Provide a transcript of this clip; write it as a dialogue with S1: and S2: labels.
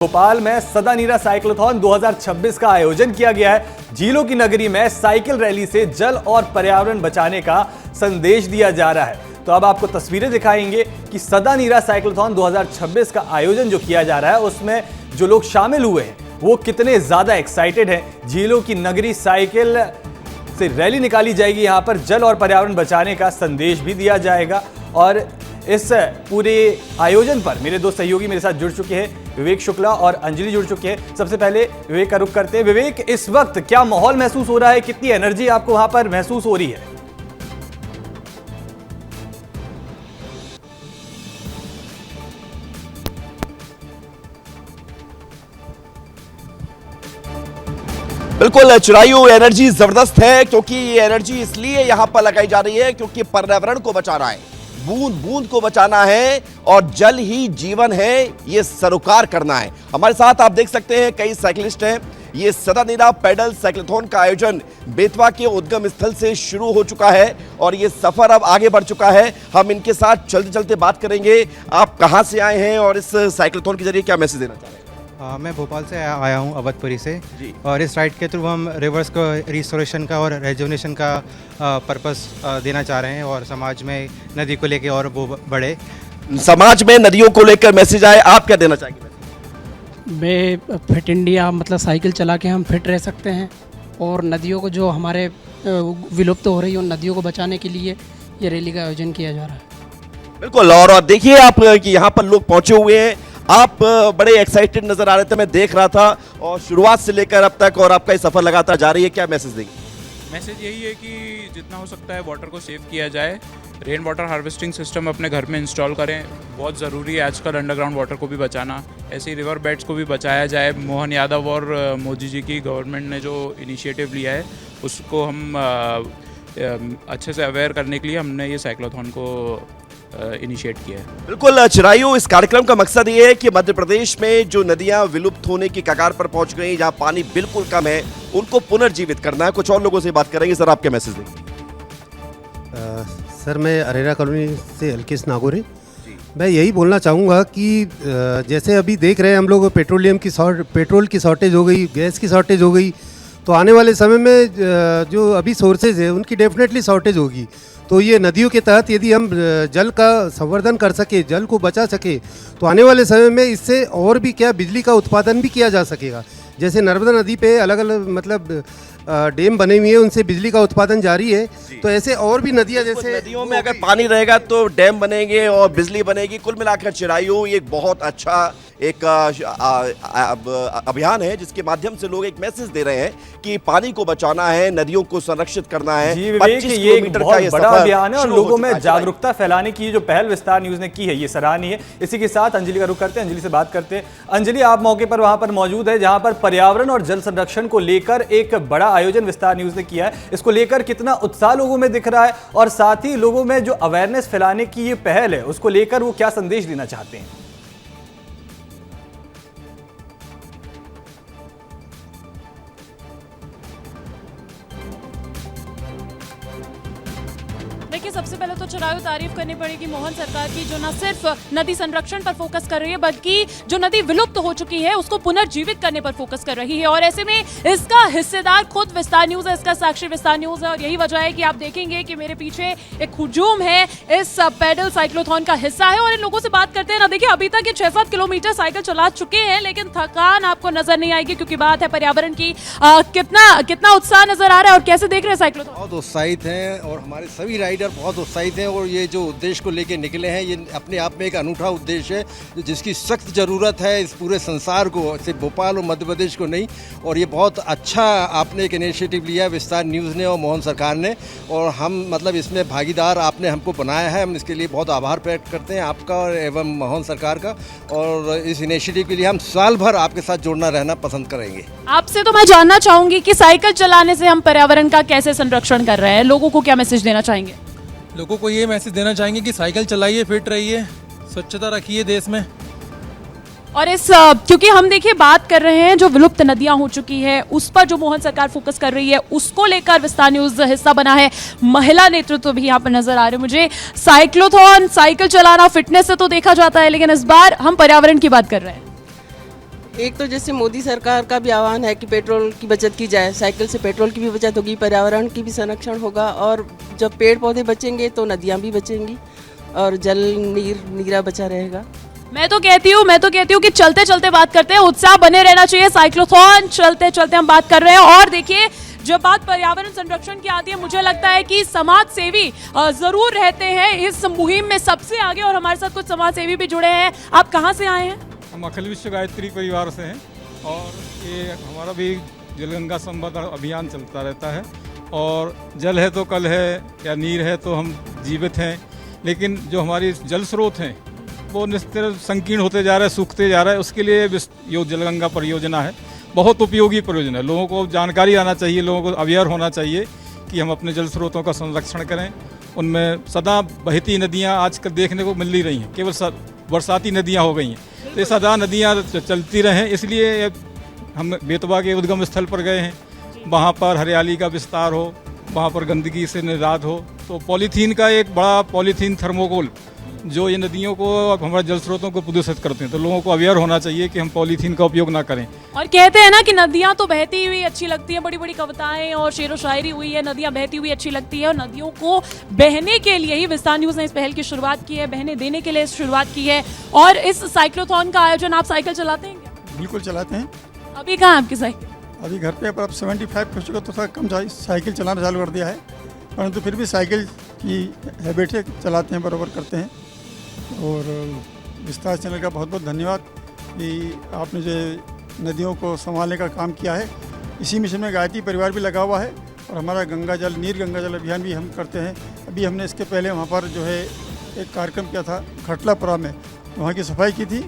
S1: भोपाल में सदानीरा साइक्लोथॉन 2026 का आयोजन किया गया है। झीलों की नगरी में साइकिल रैली से जल और पर्यावरण बचाने का संदेश दिया जा रहा है। तो अब आपको तस्वीरें दिखाएंगे कि सदानीरा साइक्लोथॉन 2026 का आयोजन जो किया जा रहा है उसमें जो लोग शामिल हुए हैं वो कितने ज्यादा एक्साइटेड हैं। झीलों की नगरी साइकिल से रैली निकाली जाएगी, यहां पर जल और पर्यावरण बचाने का संदेश भी दिया जाएगा। और इस पूरे आयोजन पर मेरे दो सहयोगी मेरे साथ जुड़ चुके हैं, विवेक शुक्ला और अंजलि जुड़ चुके हैं। सबसे पहले विवेक का रुख करते हैं। विवेक, इस वक्त क्या माहौल महसूस हो रहा है, कितनी एनर्जी आपको वहां पर महसूस हो रही है?
S2: बिल्कुल चिरायु, एनर्जी जबरदस्त है क्योंकि ये एनर्जी इसलिए यहां पर लगाई जा रही है क्योंकि पर्यावरण को बचाना है, बूंद बूंद को बचाना है और जल ही जीवन है, ये सरोकार करना है। हमारे साथ आप देख सकते हैं कई साइकिलिस्ट हैं। ये सदानीरा पैडल साइक्लोथॉन का आयोजन बेतवा के उद्गम स्थल से शुरू हो चुका है और ये सफर अब आगे बढ़ चुका है। हम इनके साथ चलते चलते बात करेंगे। आप कहां से आए हैं और इस साइक्लोथॉन के जरिए क्या मैसेज देना चाह रहे हैं?
S3: मैं भोपाल से आया हूँ, अवधपुरी से जी। और इस राइड के थ्रू हम रिवर्स को रिस्टोरेशन का और रेजुनेशन का पर्पस देना चाह रहे हैं और समाज में नदी को लेके और वो बढ़े,
S2: समाज में नदियों को लेकर मैसेज आए। आप क्या देना चाहेंगे?
S4: मैं फिट इंडिया, मतलब साइकिल चला के हम फिट रह सकते हैं और नदियों को जो हमारे विलुप्त हो रही है उन नदियों को बचाने के लिए ये रैली का आयोजन किया जा रहा है।
S2: बिल्कुल, और देखिए आप कि यहाँ पर लोग पहुँचे हुए हैं। आप बड़े एक्साइटेड नजर आ रहे थे, मैं देख रहा था, और शुरुआत से लेकर अब तक और आपका ये सफर लगातार जारी है। क्या मैसेज देंगे?
S5: मैसेज यही है कि जितना हो सकता है वाटर को सेव किया जाए, रेन वाटर हार्वेस्टिंग सिस्टम अपने घर में इंस्टॉल करें, बहुत ज़रूरी है आजकल अंडरग्राउंड वाटर को भी बचाना। ऐसे ही रिवर बेड्स को भी बचाया जाए। मोहन यादव और मोदी जी की गवर्नमेंट ने जो इनिशिएटिव लिया है उसको हम अच्छे से अवेयर करने के लिए हमने ये साइक्लोथॉन को इनिशिएट किया है।
S2: बिल्कुल चिरायु, इस कार्यक्रम का मकसद ये है कि मध्य प्रदेश में जो नदियां विलुप्त होने की कगार पर पहुंच गई, जहां पानी बिल्कुल कम है, उनको पुनर्जीवित करना है। कुछ और लोगों से बात करेंगे। सर, आप क्या मैसेज देंगे?
S6: सर, मैं अरेरा कॉलोनी से अलकेश नागोरी। मैं यही बोलना चाहूँगा कि जैसे अभी देख रहे हैं हम लोग पेट्रोल की शॉर्टेज हो गई, गैस की शॉर्टेज हो गई, तो आने वाले समय में जो अभी सोर्सेज है उनकी डेफिनेटली शॉर्टेज होगी। तो ये नदियों के तहत यदि हम जल का संवर्धन कर सके, जल को बचा सके, तो आने वाले समय में इससे और भी क्या बिजली का उत्पादन भी किया जा सकेगा। जैसे नर्मदा नदी पे अलग अलग मतलब डैम बने हुए हैं, उनसे बिजली का उत्पादन जारी है। तो ऐसे और भी नदियां, जैसे
S2: नदियों में अगर पानी रहेगा तो डैम बनेंगे और बिजली बनेगी। कुल मिलाकर चिरायु ये बहुत अच्छा एक अभियान है जिसके माध्यम से लोग एक मैसेज दे रहे हैं कि पानी को बचाना है, नदियों को संरक्षित करना है।
S1: जी विवेक, ये एक बहुत बड़ा अभियान है और लोगों में जागरूकता फैलाने की जो पहल विस्तार न्यूज ने की है ये सराहनीय है। इसी के साथ अंजलि का रुख करते हैं, अंजलि से बात करते हैं। अंजलि, आप मौके पर वहां पर मौजूद है जहां पर पर्यावरण और जल संरक्षण को लेकर एक बड़ा आयोजन विस्तार न्यूज ने किया है। इसको लेकर कितना उत्साह लोगों में दिख रहा है और साथ ही लोगों में जो अवेयरनेस फैलाने की ये पहल है उसको लेकर वो क्या संदेश देना चाहते हैं?
S7: देखिए, सबसे पहले तो चिरायु तारीफ करनी पड़ेगी मोहन सरकार की, जो न सिर्फ नदी संरक्षण पर फोकस कर रही है बल्कि जो नदी विलुप्त हो चुकी है उसको पुनर्जीवित करने पर फोकस कर रही है। और ऐसे में इसका हिस्सेदार खुद विस्तार न्यूज है, इसका साक्षी विस्तार न्यूज है। और यही वजह है कि आप देखेंगे कि मेरे पीछे एक हुजूम है, इस पैडल साइक्लोथॉन का हिस्सा है। और इन लोगों से बात करते हैं ना, देखिए अभी तक ये 6-7 किलोमीटर साइकिल चला चुके हैं लेकिन थकान आपको नजर नहीं आएगी क्योंकि बात है पर्यावरण की। कितना उत्साह नजर आ रहा है और कैसे देख रहे हैं साइक्लोथॉन?
S8: बहुत उत्साहित हैं और हमारे सभी राइडर बहुत उत्साहित हैं और ये जो उद्देश्य को लेके निकले हैं ये अपने आप में एक अनूठा उद्देश्य है जिसकी सख्त ज़रूरत है इस पूरे संसार को, सिर्फ भोपाल और मध्य प्रदेश को नहीं। और ये बहुत अच्छा आपने एक इनिशिएटिव लिया है विस्तार न्यूज़ ने और मोहन सरकार ने, और हम मतलब इसमें भागीदार आपने हमको बनाया है। हम इसके लिए बहुत आभार व्यक्त करते हैं आपका और एवं मोहन सरकार का। और इस इनिशिएटिव के लिए हम साल भर आपके साथ जुड़ना रहना पसंद करेंगे।
S7: आपसे तो मैं जानना चाहूंगी कि साइकिल चलाने से हम पर्यावरण का कैसे संरक्षण कर रहे हैं, लोगों को क्या मैसेज देना चाहेंगे?
S9: लोगों को ये मैसेज देना चाहेंगे कि साइकिल चलाइए, फिट रहिए, स्वच्छता रखिए देश में।
S7: और इस क्योंकि हम देखिए बात कर रहे हैं जो विलुप्त नदियां हो चुकी है उस पर जो मोहन सरकार फोकस कर रही है उसको लेकर विस्तार न्यूज हिस्सा बना है। महिला नेतृत्व भी यहाँ पर नजर आ रहे हैं मुझे। साइक्लोथॉन, साइकिल चलाना फिटनेस से तो देखा जाता है लेकिन इस बार हम पर्यावरण की बात कर रहे हैं।
S10: एक तो जैसे मोदी सरकार का भी आह्वान है कि पेट्रोल की बचत की जाए, साइकिल से पेट्रोल की भी बचत होगी, पर्यावरण की भी संरक्षण होगा, और जब पेड़ पौधे बचेंगे तो नदियाँ भी बचेंगी और जल नीरा बचा रहेगा।
S7: मैं तो कहती हूँ कि चलते चलते बात करते हैं, उत्साह बने रहना चाहिए। साइक्लोथॉन चलते चलते हम बात कर रहे हैं। और देखिए, जब बात पर्यावरण संरक्षण की आती है, मुझे लगता है कि समाज सेवी जरूर रहते हैं इस मुहिम में सबसे आगे, और हमारे साथ कुछ समाज सेवी भी जुड़े हैं। आप कहाँ से आए हैं?
S11: हम अखिल विश्व गायत्री परिवार से हैं और ये हमारा भी जलगंगा संवर्धन अभियान चलता रहता है। और जल है तो कल है, या नीर है तो हम जीवित हैं, लेकिन जो हमारी जल स्रोत हैं वो निस्तर संकीर्ण होते जा रहा है, सूखते जा रहा है। उसके लिए जो जलगंगा परियोजना है बहुत उपयोगी परियोजना है। लोगों को जानकारी आना चाहिए, लोगों को अवेयर होना चाहिए कि हम अपने जल स्रोतों का संरक्षण करें। उनमें सदा बहती नदियाँ आजकल देखने को मिल ही रही हैं, केवल बरसाती नदियाँ हो गई हैं। तो सदा नदियाँ चलती रहें, इसलिए हम बेतवा के उद्गम स्थल पर गए हैं। वहाँ पर हरियाली का विस्तार हो, वहाँ पर गंदगी से निराद हो। तो पॉलीथीन का एक बड़ा पॉलीथीन थर्मोकोल जो ये नदियों को, हमारे जल स्रोतों को प्रदूषित करते हैं, तो लोगों को अवेयर होना चाहिए कि हम पॉलीथीन का उपयोग ना करें।
S7: और कहते हैं ना कि नदियाँ तो बहती हुई अच्छी लगती हैं, बड़ी बड़ी कविताएं और शेरो शायरी हुई है, नदियाँ बहती हुई अच्छी लगती है। और नदियों को बहने के लिए ही विस्तार न्यूज़ ने इस पहल की शुरुआत की है, बहने देने के लिए शुरुआत की है। और इस साइक्लोथॉन का आयोजन, आप साइकिल चलाते हैं क्या?
S12: बिल्कुल चलाते हैं।
S7: अभी कहाँ है आपकी साइकिल?
S12: अभी घर पे अब 75 हो चुका, तो थोड़ा कम साइकिल चलाना चालू कर दिया है, परंतु फिर भी साइकिल की हैबिट है, चलाते हैं, बराबर करते हैं। और विस्तार चैनल का बहुत बहुत धन्यवाद कि आपने जो नदियों को संभालने का काम किया है। इसी मिशन में गायत्री परिवार भी लगा हुआ है और हमारा गंगा जल नीर गंगा जल अभियान भी हम करते हैं। अभी हमने इसके पहले वहाँ पर जो है एक कार्यक्रम किया था खटलापुरा में, वहाँ की सफाई की थी।